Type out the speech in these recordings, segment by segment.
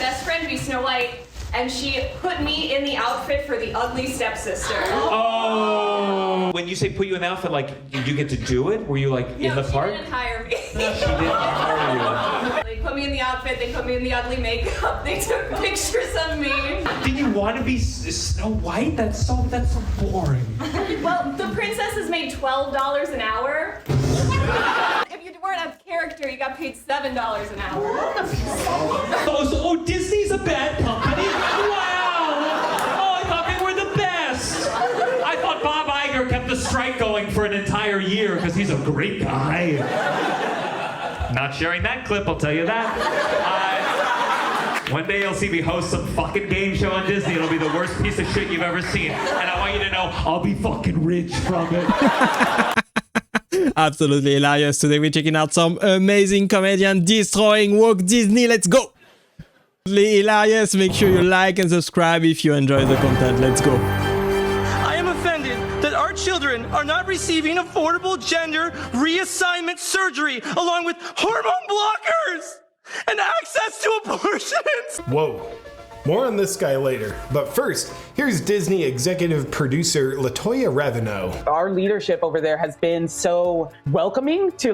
best friend be Snow White, and she put me in the outfit for the ugly stepsister. Oh! When you say put you in the outfit, like, did you get to do it? Were you like in the part? She didn't hire me. She didn't hire you. They put me in the outfit, they put me in the ugly makeup, they took pictures of me. Did you want to be Snow White? That's so boring. Well, the princesses made $12 an hour. If you weren't a character, you got paid $7 an hour. Oh, Disney's a bad company? Wow! Oh, I thought they were the best! I thought Bob Iger kept the strike going for an entire year because he's a great guy. Not sharing that clip, I'll tell you that. One day you'll see me host some fucking game show on Disney. It'll be the worst piece of shit you've ever seen. And I want you to know, I'll be fucking rich from it. Absolutely hilarious. Today we're checking out some amazing comedian destroying woke Disney. Let's go! Absolutely hilarious. Make sure you like and subscribe if you enjoy the content. Let's go. I am offended that our children are not receiving affordable gender reassignment surgery along with hormone blockers and access to abortions. Whoa. More on this guy later. But first, here's Disney executive producer LaToya Reveneau. Our leadership over there has been so welcoming to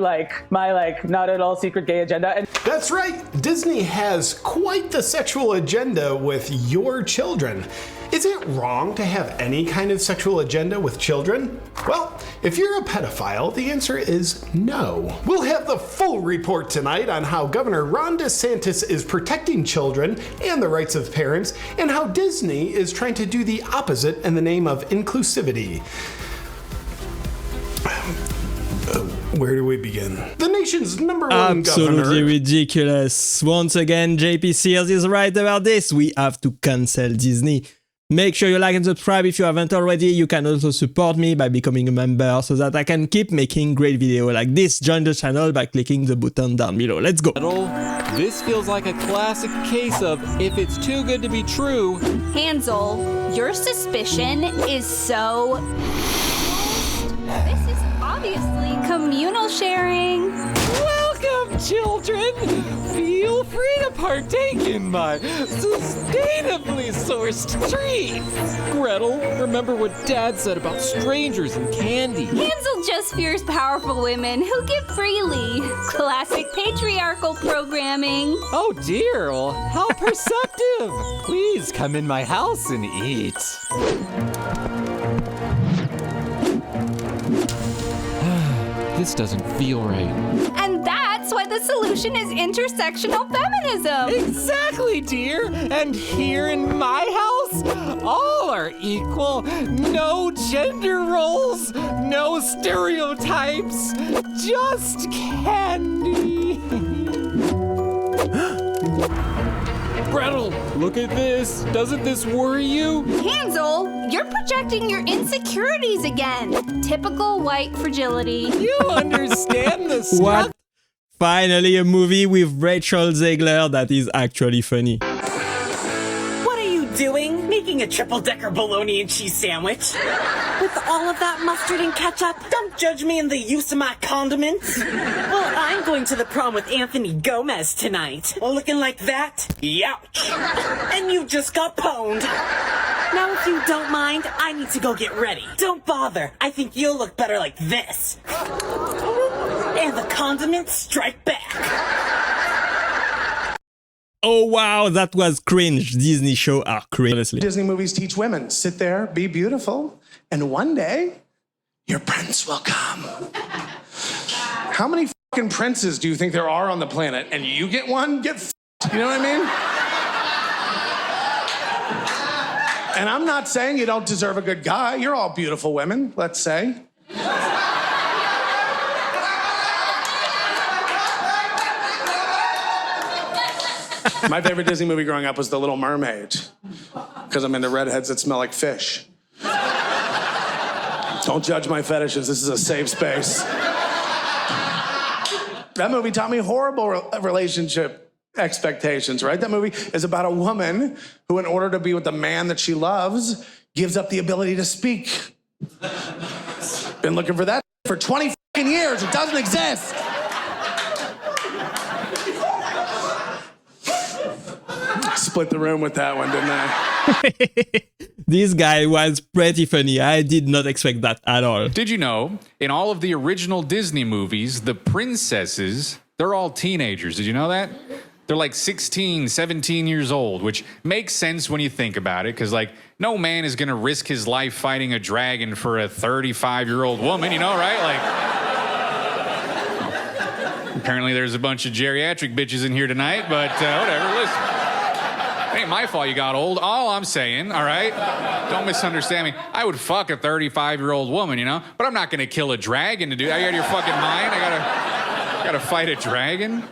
my not at all secret gay agenda. And that's right. Disney has quite the sexual agenda with your children. Is it wrong to have any kind of sexual agenda with children? Well, if you're a pedophile, the answer is no. We'll have the full report tonight on how Governor Ron DeSantis is protecting children and the rights of parents, and how Disney is trying to do the opposite in the name of inclusivity. Where do we begin? The nation's number one Absolutely governor. ridiculous. Once again, JP Sears is right about this. We have to cancel Disney. Make sure you like and subscribe if you haven't already. You can also support me by becoming a member so that I can keep making great videos like this. Join the channel by clicking the button down below. Let's go. This feels like a classic case of if it's too good to be true. Hansel, your suspicion is so... This is obviously communal sharing. Welcome, children! Feel free to partake in my sustainably sourced treats. Gretel, remember what Dad said about strangers and candy. Hansel just fears powerful women who give freely. Classic patriarchal programming. Oh dear, well, how perceptive. Please come in my house and eat. This doesn't feel right. And that's why the solution is intersectional feminism. Exactly, dear. And here in my house, all are equal. No gender roles, no stereotypes, just candy. Gretel, look at this. Doesn't this worry you? Hansel, you're projecting your insecurities again. Typical white fragility. You understand the What? Finally a movie with Rachel Zegler that is actually funny. What are you doing? Making a triple-decker bologna and cheese sandwich? With all of that mustard and ketchup? Don't judge me in the use of my condiments. Well, I'm going to the prom with Anthony Gomez tonight. Looking like that? Youch. And you just got pwned. Now, if you don't mind, I need to go get ready. Don't bother. I think you'll look better like this. And the condiments strike back. Oh wow, that was cringe. Disney shows are cringe, honestly. Disney movies teach women, sit there, be beautiful, and one day, your prince will come. How many fucking princes do you think there are on the planet? And you get one? Get f***ed, you know what I mean? And I'm not saying you don't deserve a good guy. You're all beautiful women, let's say. My favorite Disney movie growing up was The Little Mermaid, because I'm into redheads that smell like fish. Don't judge my fetishes, this is a safe space. That movie taught me horrible relationship expectations, right? That movie is about a woman who, in order to be with the man that she loves, gives up the ability to speak. Been looking for that for 20 fucking years, it doesn't exist. split the room with that one, didn't I? This guy was pretty funny. I did not expect that at all. Did you know, in all of the original Disney movies, the princesses, they're all teenagers. Did you know that? They're like 16, 17 years old, which makes sense when you think about it, because, like, no man is going to risk his life fighting a dragon for a 35-year-old woman, you know, right? Like, apparently there's a bunch of geriatric bitches in here tonight, but whatever, listen. It ain't my fault you got old. All I'm saying, all right? Don't misunderstand me. I would fuck a 35-year-old woman, you know? But I'm not going to kill a dragon to do that. Are you out of your fucking mind? I gotta fight a dragon?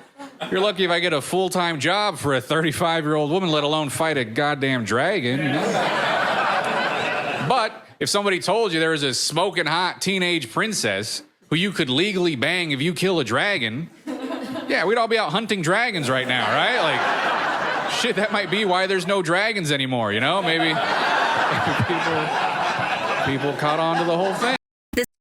You're lucky if I get a full-time job for a 35-year-old woman, let alone fight a goddamn dragon, you know? But if somebody told you there was a smoking hot teenage princess who you could legally bang if you kill a dragon, yeah, we'd all be out hunting dragons right now, right? Like, shit, that might be why there's no dragons anymore, you know? Maybe people caught on to the whole thing.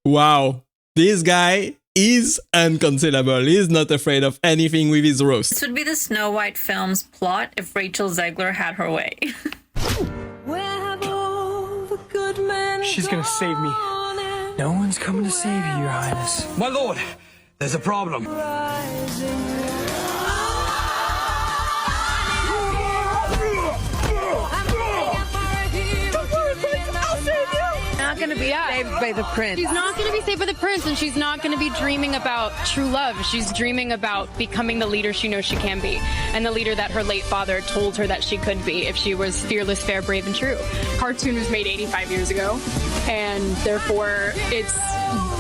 Wow, this guy is uncancelable. He's not afraid of anything with his roast. This would be the Snow White film's plot if Rachel Zegler had her way. She's gonna save me. No one's coming to save you, Your Highness. My lord, there's a problem. Not going to be saved by the prince. She's not going to be saved by the prince, and she's not going to be dreaming about true love. She's dreaming about becoming the leader she knows she can be, and the leader that her late father told her that she could be if she was fearless, fair, brave, and true. Cartoon was made 85 years ago, and therefore it's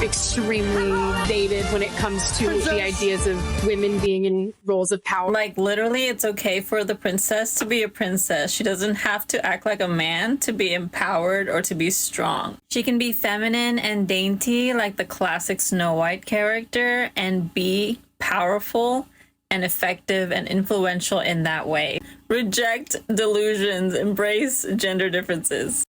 extremely dated when it comes to the ideas of women being in roles of power. Like, literally, it's okay for the princess to be a princess. She doesn't have to act like a man to be empowered or to be strong. She can be feminine and dainty like the classic Snow White character and be powerful and effective and influential in that way. Reject delusions, embrace gender differences.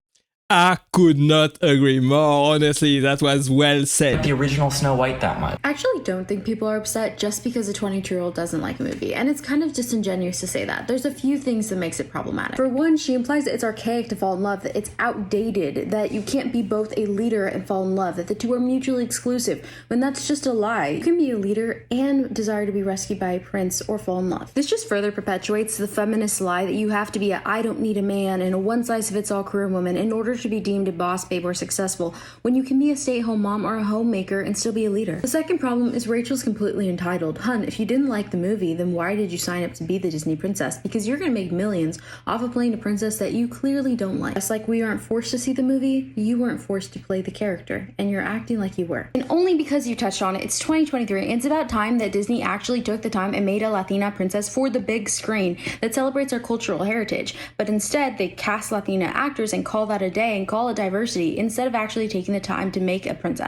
I could not agree more. Honestly, that was well said. The original Snow White that much. I actually don't think people are upset just because a 22-year-old doesn't like a movie, and it's kind of disingenuous to say that. There's a few things that makes it problematic. For one, she implies that it's archaic to fall in love, that it's outdated, that you can't be both a leader and fall in love, that the two are mutually exclusive, when that's just a lie. You can be a leader and desire to be rescued by a prince or fall in love. This just further perpetuates the feminist lie that you have to be a I don't need a man and a one-size-fits-all career woman in order to be deemed a boss babe or successful, when you can be a stay-at-home mom or a homemaker and still be a leader. The second problem is Rachel's completely entitled. Hun, if you didn't like the movie, then why did you sign up to be the Disney princess? Because you're gonna make millions off of playing a princess that you clearly don't like. Just like we aren't forced to see the movie, you weren't forced to play the character, and you're acting like you were. And only because you touched on it, it's 2023, and it's about time that Disney actually took the time and made a Latina princess for the big screen that celebrates our cultural heritage. But instead, they cast Latina actors and call that a day and call it diversity instead of actually taking the time to make a princess.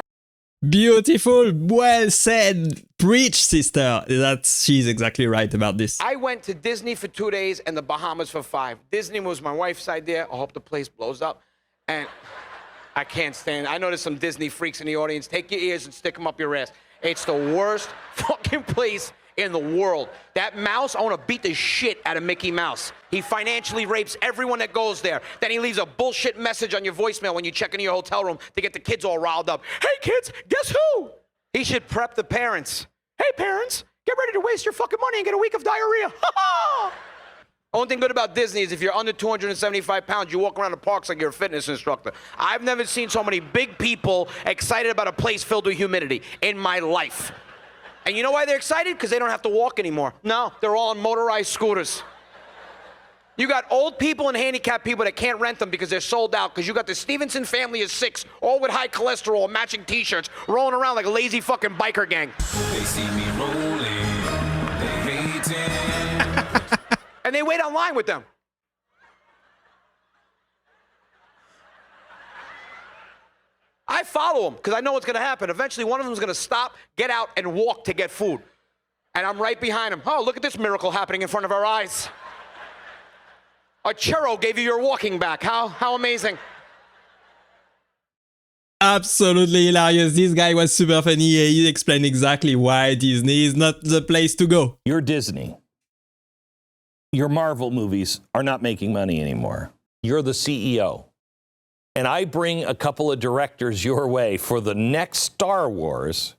Beautiful, well said. Preach, sister. She's exactly right about this. I went to Disney for 2 days and the Bahamas for 5. Disney was my wife's idea. I hope the place blows up. And I can't stand it. I know there's some Disney freaks in the audience. Take your ears and stick them up your ass. It's the worst fucking place in the world. That mouse, I want to beat the shit out of Mickey Mouse. He financially rapes everyone that goes there. Then he leaves a bullshit message on your voicemail when you check into your hotel room to get the kids all riled up. Hey kids, guess who? He should prep the parents. Hey parents, get ready to waste your fucking money and get a week of diarrhea. Only thing good about Disney is if you're under 275 pounds, you walk around the parks like you're a fitness instructor. I've never seen so many big people excited about a place filled with humidity in my life. And you know why they're excited? Because they don't have to walk anymore. No, they're all on motorized scooters. You got old people and handicapped people that can't rent them because they're sold out, because you got the Stevenson family of 6, all with high cholesterol, matching t-shirts, rolling around like a lazy fucking biker gang. They see me rolling, they hating. And they wait online with them. I follow them because I know what's going to happen. Eventually, one of them is going to stop, get out, and walk to get food. And I'm right behind him. Oh, look at this miracle happening in front of our eyes. A churro gave you your walking back. How amazing. Absolutely hilarious. This guy was super funny. He explained exactly why Disney is not the place to go. You're Disney. your Marvel movies are not making money anymore. You're the CEO. And I bring a couple of directors your way for the next Star Wars.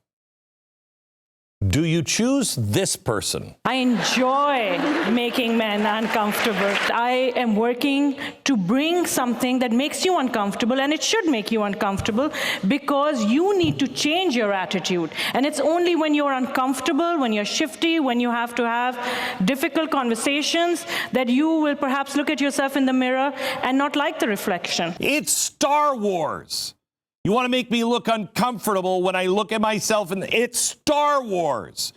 Do you choose this person? I enjoy making men uncomfortable. I am working to bring something that makes you uncomfortable, and it should make you uncomfortable because you need to change your attitude. And it's only when you're uncomfortable, when you're shifty, when you have to have difficult conversations that you will perhaps look at yourself in the mirror and not like the reflection. It's Star Wars. You want to make me look uncomfortable when I look at myself and it's Star Wars.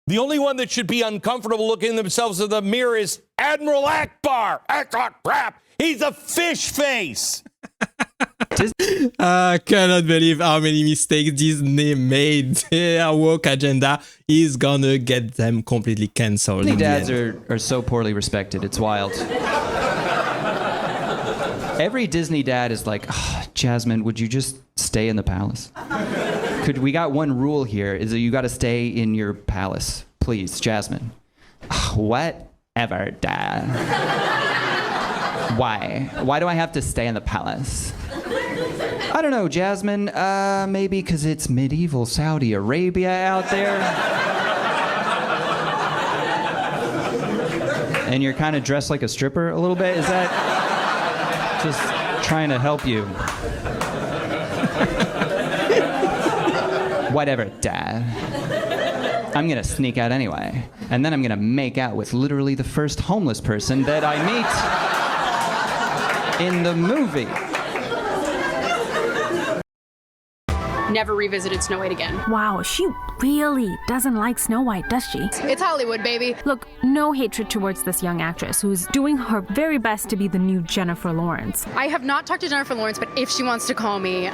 The only one that should be uncomfortable looking at themselves in the mirror is Admiral Akbar. That's not crap. He's a fish face. I cannot believe how many mistakes Disney made. Their woke agenda is gonna get them completely cancelled. Disney dads are so poorly respected. It's wild. Every Disney dad is like, oh, Jasmine, would you just stay in the palace? We got one rule here, is that you got to stay in your palace. Please, Jasmine. Whatever, Dad. Why? Why do I have to stay in the palace? I don't know, Jasmine. Maybe because it's medieval Saudi Arabia out there. And you're kind of dressed like a stripper a little bit? Is that... Just trying to help you. Whatever, Dad. I'm gonna sneak out anyway. And then I'm gonna make out with literally the first homeless person that I meet in the movie. Never revisited Snow White again. Wow, she really doesn't like Snow White, does she? It's Hollywood, baby. Look, no hatred towards this young actress who's doing her very best to be the new Jennifer Lawrence. I have not talked to Jennifer Lawrence, but if she wants to call me,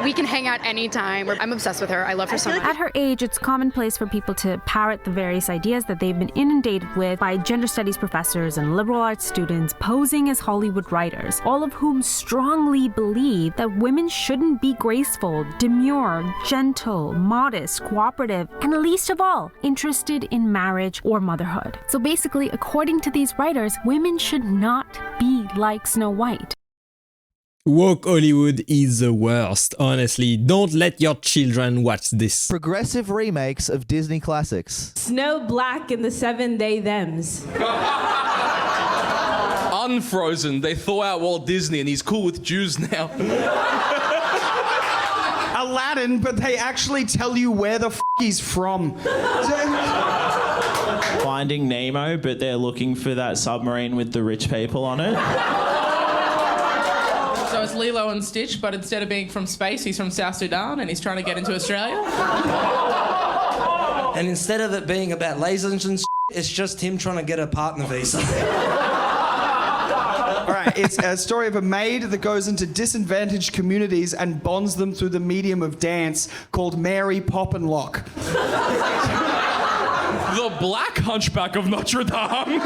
we can hang out anytime. I'm obsessed with her. I love her so much. At her age, it's commonplace for people to parrot the various ideas that they've been inundated with by gender studies professors and liberal arts students posing as Hollywood writers, all of whom strongly believe that women shouldn't be graceful, demure, gentle, modest, cooperative, and least of all, interested in marriage or motherhood. So basically, according to these writers, women should not be like Snow White. Woke Hollywood is the worst, honestly. Don't let your children watch this. Progressive remakes of Disney classics. Snow Black and the 7 Day Thems. Unfrozen. They thaw out Walt Disney and he's cool with Jews now. Aladdin, but they actually tell you where the f he's from. Finding Nemo, but they're looking for that submarine with the rich people on it. So it's Lilo and Stitch, but instead of being from space, he's from South Sudan and he's trying to get into Australia. And instead of it being about lasers and it's just him trying to get a partner visa. All right, it's a story of a maid that goes into disadvantaged communities and bonds them through the medium of dance called Mary Poppenlock. The Black Hunchback of Notre Dame.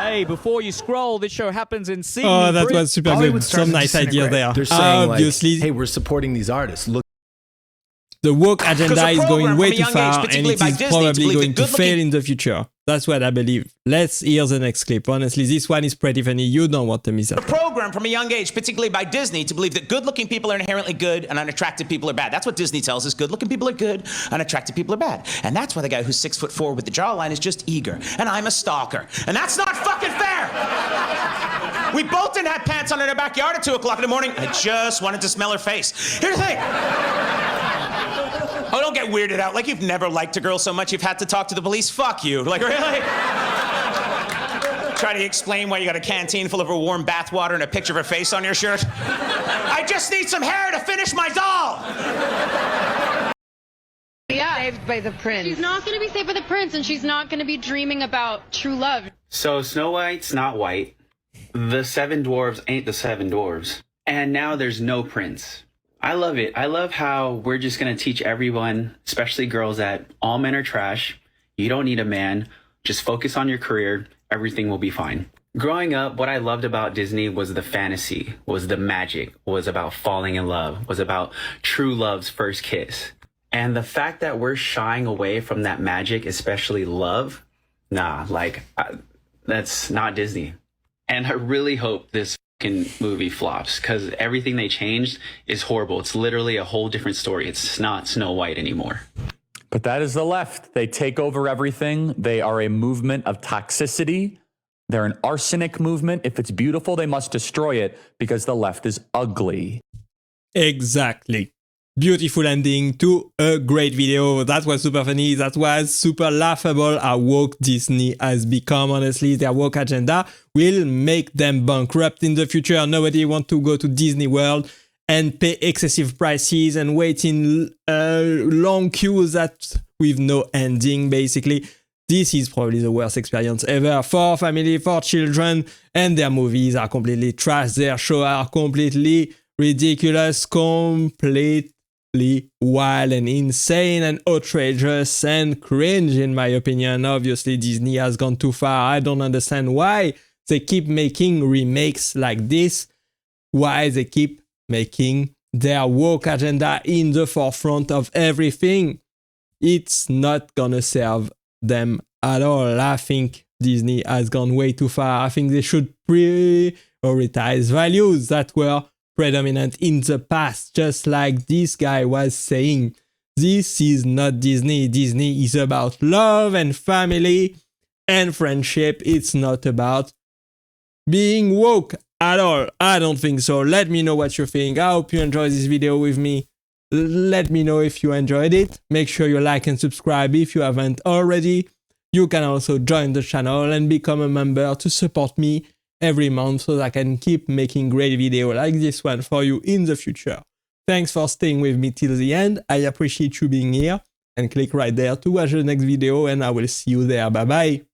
Hey, before you scroll, this show happens in Sydney. Oh, that was super good. Some nice ideas there. They're saying, obviously, like, hey, we're supporting these artists. Look. The woke agenda is going way too far, and it is probably going to fail in the future. That's what I believe. Let's hear the next clip. Honestly, this one is pretty funny. You don't want to miss it. A program from a young age, particularly by Disney, to believe that good-looking people are inherently good and unattractive people are bad. That's what Disney tells us. Good-looking people are good, unattractive people are bad. And that's why the guy who's 6'4" with the jawline is just eager. And I'm a stalker. And that's not fucking fair! We both didn't have pants on in our backyard at 2 o'clock in the morning. I just wanted to smell her face. Here's the thing. Oh, don't get weirded out. Like you've never liked a girl so much you've had to talk to the police. Fuck you. Like, really? Try to explain why you got a canteen full of her warm bath water and a picture of her face on your shirt. I just need some hair to finish my doll. Yeah. Saved by the prince. She's not going to be saved by the prince, and she's not going to be dreaming about true love. So Snow White's not white. The 7 dwarves ain't the 7 dwarves. And now there's no prince. I love it. I love how we're just going to teach everyone, especially girls, that all men are trash. You don't need a man. Just focus on your career. Everything will be fine. Growing up, what I loved about Disney was the fantasy, was the magic, was about falling in love, was about true love's first kiss. And the fact that we're shying away from that magic, especially love, nah, like, that's not Disney. And I really hope this fucking movie flops, because everything they changed is horrible. It's literally a whole different story. It's not Snow White anymore. But that is the left. They take over everything. They are a movement of toxicity. They're an arsenic movement. If it's beautiful, they must destroy it because the left is ugly. Exactly. Beautiful ending to a great video. That was super funny. That was super laughable how woke Disney has become. Honestly, their woke agenda will make them bankrupt in the future. Nobody wants to go to Disney World and pay excessive prices and wait in long queues that with no ending, basically. This is probably the worst experience ever for family, for children, and their movies are completely trash. Their shows are completely ridiculous, completely wild and insane and outrageous and cringe, in my opinion. Obviously, Disney has gone too far. I don't understand why they keep making remakes like this, why they keep making their woke agenda in the forefront of everything. It's not gonna serve them at all. I think Disney has gone way too far. I think they should prioritize values that were predominant in the past, just like this guy was saying. This is not Disney. Disney is about love and family and friendship. It's not about being woke at all. I don't think so. Let me know what you think. I hope you enjoyed this video with me. Let me know if you enjoyed it. Make sure you like and subscribe if you haven't already. You can also join the channel and become a member to support me every month so that I can keep making great videos like this one for you in the future. Thanks for staying with me till the end. I appreciate you being here, and click right there to watch the next video, and I will see you there. Bye bye.